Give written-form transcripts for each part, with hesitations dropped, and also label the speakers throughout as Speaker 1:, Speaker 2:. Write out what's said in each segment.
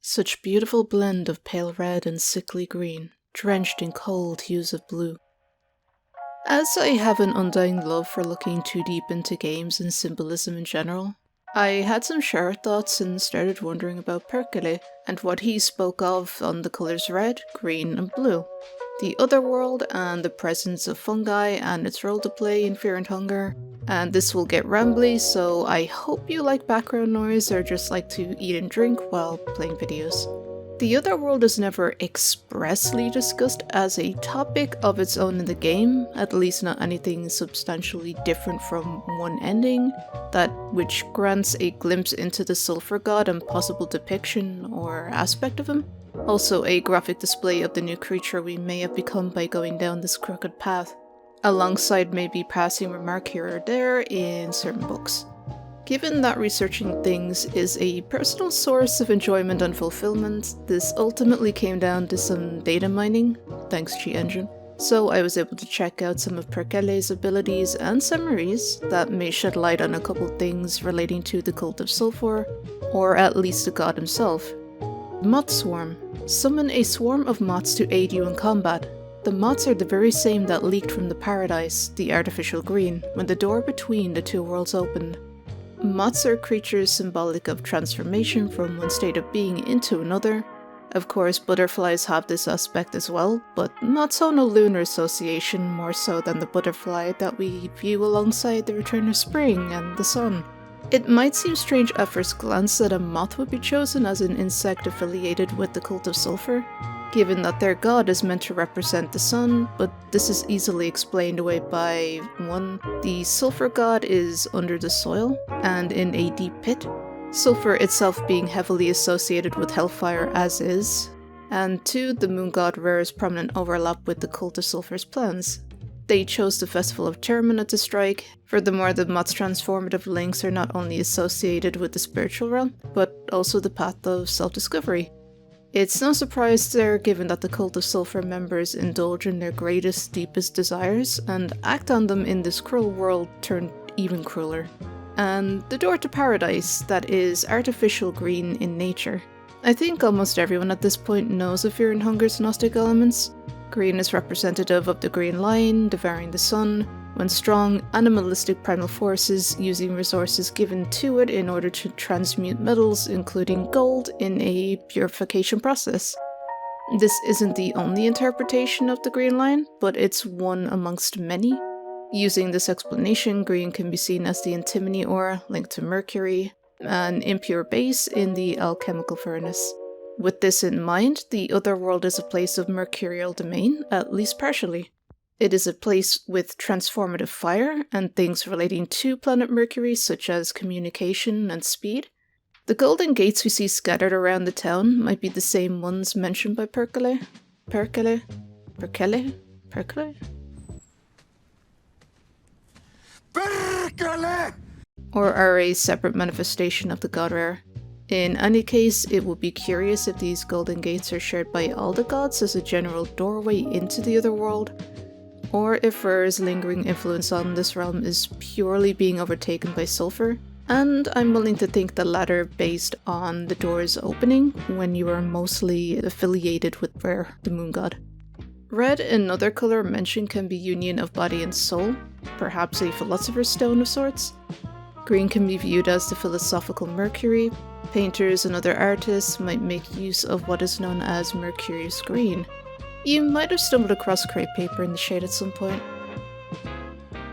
Speaker 1: Such beautiful blend of pale red and sickly green, drenched in cold hues of blue. As I have an undying love for looking too deep into games and symbolism in general, I had some shared thoughts and started wondering about Perkele and what he spoke of on the colours red, green and blue. The Otherworld and the presence of fungi and its role to play in Fear and Hunger. And this will get rambly, so I hope you like background noise or just like to eat and drink while playing videos. The Otherworld is never expressly discussed as a topic of its own in the game, at least not anything substantially different from one ending, that which grants a glimpse into the Sulfur god and possible depiction or aspect of him. Also a graphic display of the new creature we may have become by going down this crooked path, alongside maybe passing remark here or there in certain books. Given that researching things is a personal source of enjoyment and fulfillment, this ultimately came down to some data mining, thanks G-Engine, so I was able to check out some of Perkele's abilities and summaries that may shed light on a couple things relating to the cult of Sulfur, or at least the god himself. Moth Swarm. Summon a swarm of moths to aid you in combat. The moths are the very same that leaked from the paradise, the artificial green, when the door between the two worlds opened. Moths are creatures symbolic of transformation from one state of being into another. Of course, butterflies have this aspect as well, but not so in a lunar association, more so than the butterfly that we view alongside the return of spring and the sun. It might seem strange at first glance that a moth would be chosen as an insect affiliated with the cult of Sulfur, given that their god is meant to represent the sun, but this is easily explained away by 1. The Sulfur god is under the soil, and in a deep pit, Sulfur itself being heavily associated with hellfire as is, and 2. The moon god Rare's prominent overlap with the cult of Sulfur's plans. They chose the Festival of Termina to strike. Furthermore, the moth's transformative links are not only associated with the spiritual realm, but also the path of self-discovery. It's no surprise there, given that the cult of Sulfur members indulge in their greatest, deepest desires, and act on them in this cruel world turned even crueler. And the door to paradise that is artificial green in nature. I think almost everyone at this point knows of Fear and Hunger's Gnostic elements. Green is representative of the green lion, devouring the sun, when strong, animalistic primal forces using resources given to it in order to transmute metals, including gold, in a purification process. This isn't the only interpretation of the green lion, but it's one amongst many. Using this explanation, green can be seen as the antimony ore linked to mercury, an impure base in the alchemical furnace. With this in mind, the Otherworld is a place of mercurial domain, at least partially. It is a place with transformative fire and things relating to planet Mercury such as communication and speed. The golden gates we see scattered around the town might be the same ones mentioned by Perkele? Perkele? Perkele? Perkele?
Speaker 2: Perkele!
Speaker 1: Or are a separate manifestation of the god Rare. In any case, it would be curious if these golden gates are shared by all the gods as a general doorway into the Otherworld, or if Rare's lingering influence on this realm is purely being overtaken by Sulfur, and I'm willing to think the latter based on the doors opening when you are mostly affiliated with Rare, the moon god. Red, another colour mentioned, can be union of body and soul, perhaps a philosopher's stone of sorts. Green can be viewed as the philosophical mercury. Painters and other artists might make use of what is known as mercurius green. You might have stumbled across crepe paper in the shade at some point.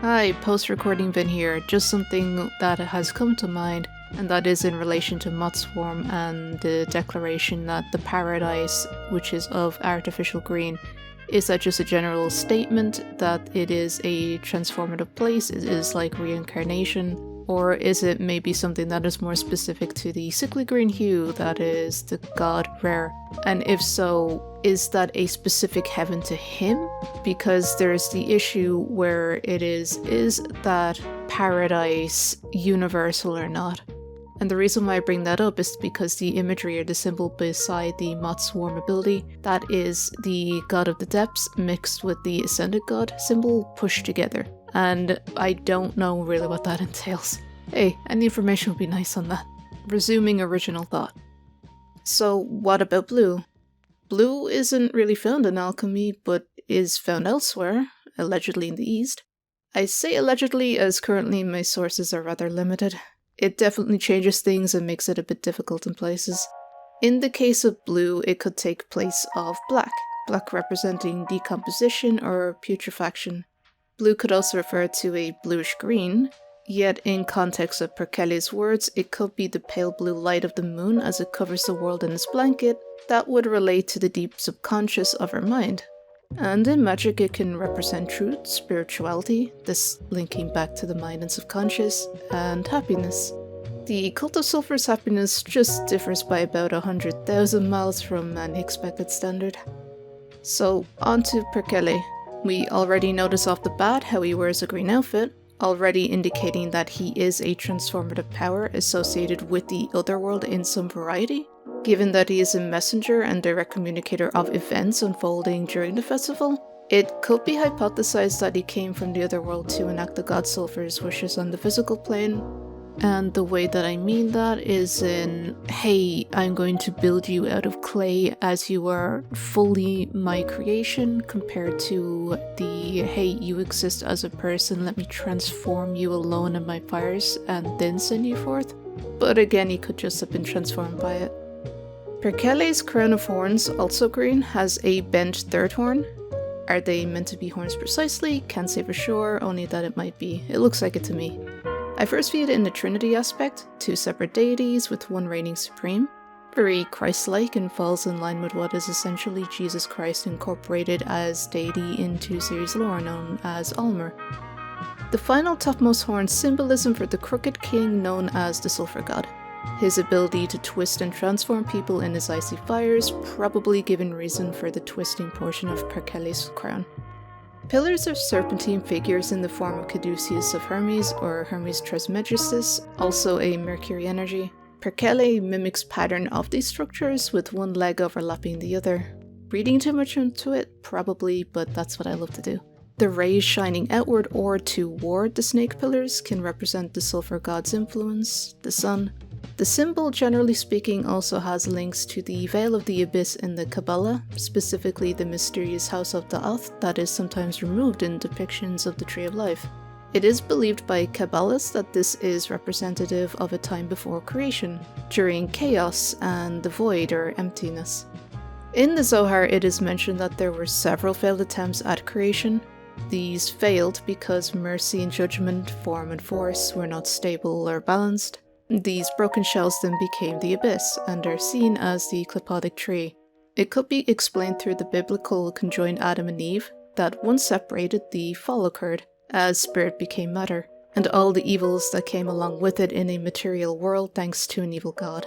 Speaker 1: Hi, post-recording Vin here, just something that has come to mind, and that is in relation to Moth Swarm and the declaration that the paradise, which is of artificial green, is that just a general statement that it is a transformative place, it is like reincarnation, or is it maybe something that is more specific to the sickly green hue that is the god Rare? And if so, is that a specific heaven to him? Because there's the issue where it is that paradise universal or not? And the reason why I bring that up is because the imagery or the symbol beside the Moth Swarm ability, that is the god of the depths mixed with the ascended god symbol pushed together. And I don't know really what that entails. Hey, any information would be nice on that. Resuming original thought. So what about blue? Blue isn't really found in alchemy, but is found elsewhere, allegedly in the East. I say allegedly as currently my sources are rather limited. It definitely changes things and makes it a bit difficult in places. In the case of blue, it could take place of black representing decomposition or putrefaction. Blue could also refer to a bluish-green, yet in context of Perkele's words, it could be the pale blue light of the moon as it covers the world in its blanket that would relate to the deep subconscious of her mind. And in magic it can represent truth, spirituality, this linking back to the mind and subconscious, and happiness. The cult of Sulfur's happiness just differs by about 100,000 miles from an expected standard. So, on to Perkele. We already notice off the bat how he wears a green outfit, already indicating that he is a transformative power associated with the Otherworld in some variety, given that he is a messenger and direct communicator of events unfolding during the festival. It could be hypothesized that he came from the Otherworld to enact the god Sulfur's wishes on the physical plane. And the way that I mean that is in, hey, I'm going to build you out of clay as you are fully my creation, compared to the, hey, you exist as a person, let me transform you alone in my fires and then send you forth. But again, he could just have been transformed by it. Perkele's crown of horns, also green, has a bent third horn. Are they meant to be horns precisely? Can't say for sure, only that it might be. It looks like it to me. I first viewed it in the Trinity aspect, two separate deities with one reigning supreme. Very Christ-like and falls in line with what is essentially Jesus Christ incorporated as deity into series lore known as Almer. The final topmost horn symbolism for the crooked king known as the Sulfur God. His ability to twist and transform people in his icy fires, probably given reason for the twisting portion of Perkele's crown. Pillars of serpentine figures in the form of Caduceus of Hermes or Hermes Trismegistus, also a mercury energy. Perkele mimics pattern of these structures with one leg overlapping the other. Reading too much into it? Probably, but that's what I love to do. The rays shining outward or toward the snake pillars can represent the sulfur god's influence, the sun. The symbol, generally speaking, also has links to the Veil of the Abyss in the Kabbalah, specifically the mysterious House of Da'ath that is sometimes removed in depictions of the Tree of Life. It is believed by Kabbalists that this is representative of a time before creation, during chaos and the void or emptiness. In the Zohar, it is mentioned that there were several failed attempts at creation. These failed because mercy and judgment, form and force were not stable or balanced. These broken shells then became the abyss and are seen as the clipotic tree. It could be explained through the biblical conjoined Adam and Eve that once separated, the fall occurred, as spirit became matter, and all the evils that came along with it in a material world thanks to an evil god.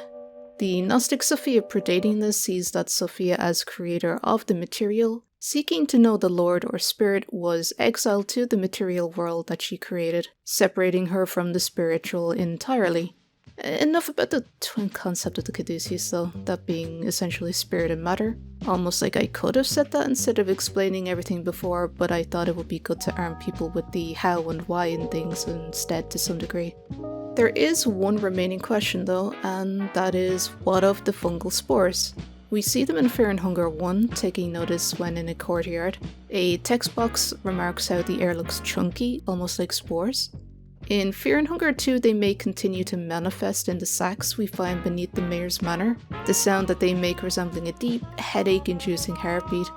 Speaker 1: The Gnostic Sophia predating this sees that Sophia as creator of the material, seeking to know the Lord or Spirit, was exiled to the material world that she created, separating her from the spiritual entirely. Enough about the twin concept of the Caduceus though, that being essentially spirit and matter. Almost like I could have said that instead of explaining everything before, but I thought it would be good to arm people with the how and why and things instead to some degree. There is one remaining question though, and that is, what of the fungal spores? We see them in Fear and Hunger 1, taking notice when in a courtyard. A text box remarks how the air looks chunky, almost like spores. In Fear and Hunger 2, they may continue to manifest in the sacs we find beneath the mayor's manor, the sound that they make resembling a deep, headache-inducing heartbeat.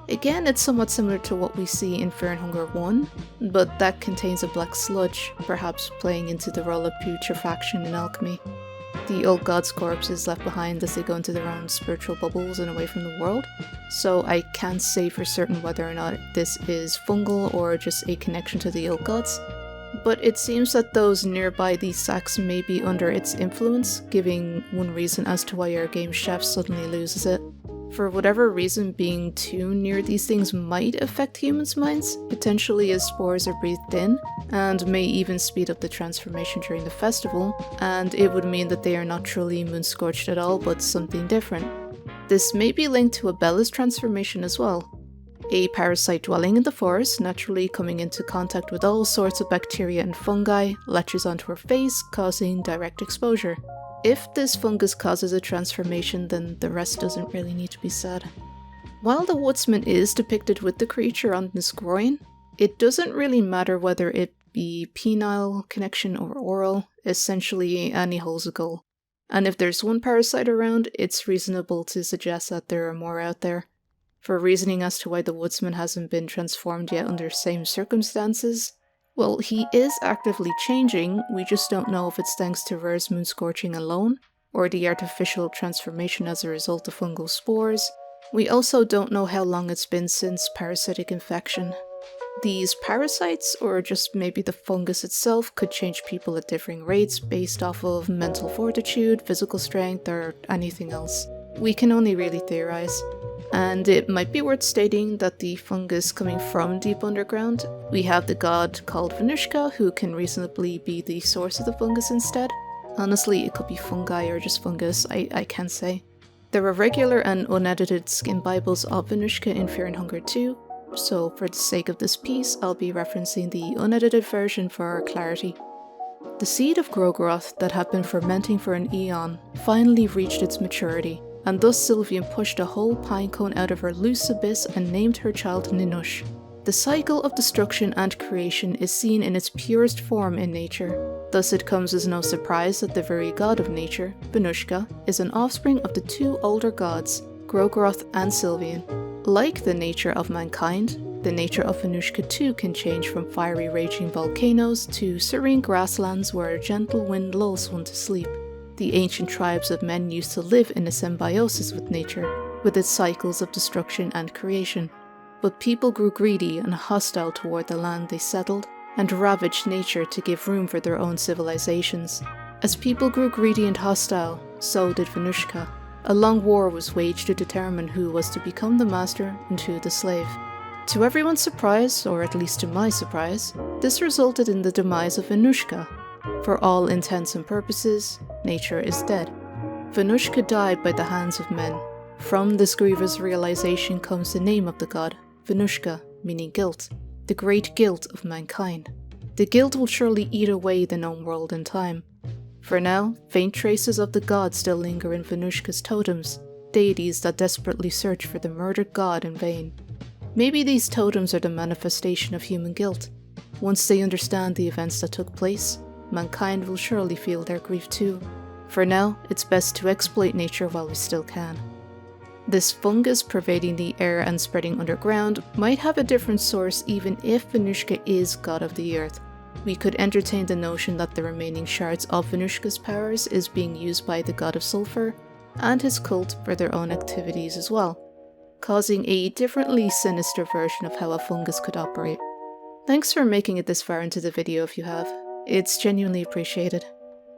Speaker 1: Again, it's somewhat similar to what we see in Fear and Hunger 1, but that contains a black sludge, perhaps playing into the role of putrefaction in alchemy. The old god's corpse is left behind as they go into their own spiritual bubbles and away from the world, so I can't say for certain whether or not this is fungal or just a connection to the old gods. But it seems that those nearby these sacs may be under its influence, giving one reason as to why our game chef suddenly loses it. For whatever reason, being too near these things might affect humans' minds, potentially as spores are breathed in, and may even speed up the transformation during the festival, and it would mean that they are not truly moon-scorched at all, but something different. This may be linked to Abella's transformation as well. A parasite dwelling in the forest, naturally coming into contact with all sorts of bacteria and fungi, latches onto her face, causing direct exposure. If this fungus causes a transformation, then the rest doesn't really need to be said. While the woodsman is depicted with the creature on his groin, it doesn't really matter whether it be penile connection or oral, essentially any hole's a goal. And if there's one parasite around, it's reasonable to suggest that there are more out there. For reasoning as to why the woodsman hasn't been transformed yet under same circumstances, well, he is actively changing, we just don't know if it's thanks to Rare's moon scorching alone, or the artificial transformation as a result of fungal spores. We also don't know how long it's been since parasitic infection. These parasites, or just maybe the fungus itself, could change people at differing rates based off of mental fortitude, physical strength, or anything else. We can only really theorize. And it might be worth stating that the fungus coming from deep underground, we have the god called Vinushka, who can reasonably be the source of the fungus instead. Honestly, it could be fungi or just fungus, I can't say. There are regular and unedited skin bibles of Vinushka in Fear and Hunger 2, so for the sake of this piece, I'll be referencing the unedited version for clarity. The seed of Grogroth that had been fermenting for an eon finally reached its maturity, and thus Sylvian pushed a whole pinecone out of her loose abyss and named her child Ninush. The cycle of destruction and creation is seen in its purest form in nature. Thus it comes as no surprise that the very god of nature, Vinushka, is an offspring of the two older gods, Grogroth and Sylvian. Like the nature of mankind, the nature of Vinushka too can change from fiery raging volcanoes to serene grasslands where a gentle wind lulls one to sleep. The ancient tribes of men used to live in a symbiosis with nature, with its cycles of destruction and creation. But people grew greedy and hostile toward the land they settled, and ravaged nature to give room for their own civilizations. As people grew greedy and hostile, so did Vinushka. A long war was waged to determine who was to become the master and who the slave. To everyone's surprise, or at least to my surprise, this resulted in the demise of Vinushka. For all intents and purposes, nature is dead. Vinushka died by the hands of men. From this grievous realization comes the name of the god, Vinushka, meaning guilt, the great guilt of mankind. The guilt will surely eat away the known world in time. For now, faint traces of the god still linger in Vinushka's totems, deities that desperately search for the murdered god in vain. Maybe these totems are the manifestation of human guilt. Once they understand the events that took place, mankind will surely feel their grief too. For now, it's best to exploit nature while we still can. This fungus pervading the air and spreading underground might have a different source even if Vinushka is god of the earth. We could entertain the notion that the remaining shards of Vinushka's powers is being used by the god of Sulfur and his cult for their own activities as well, causing a differently sinister version of how a fungus could operate. Thanks for making it this far into the video if you have. It's genuinely appreciated.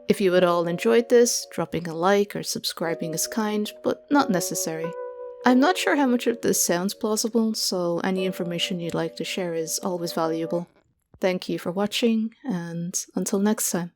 Speaker 1: If you at all enjoyed this, dropping a like or subscribing is kind, but not necessary. I'm not sure how much of this sounds plausible, so any information you'd like to share is always valuable. Thank you for watching, and until next time.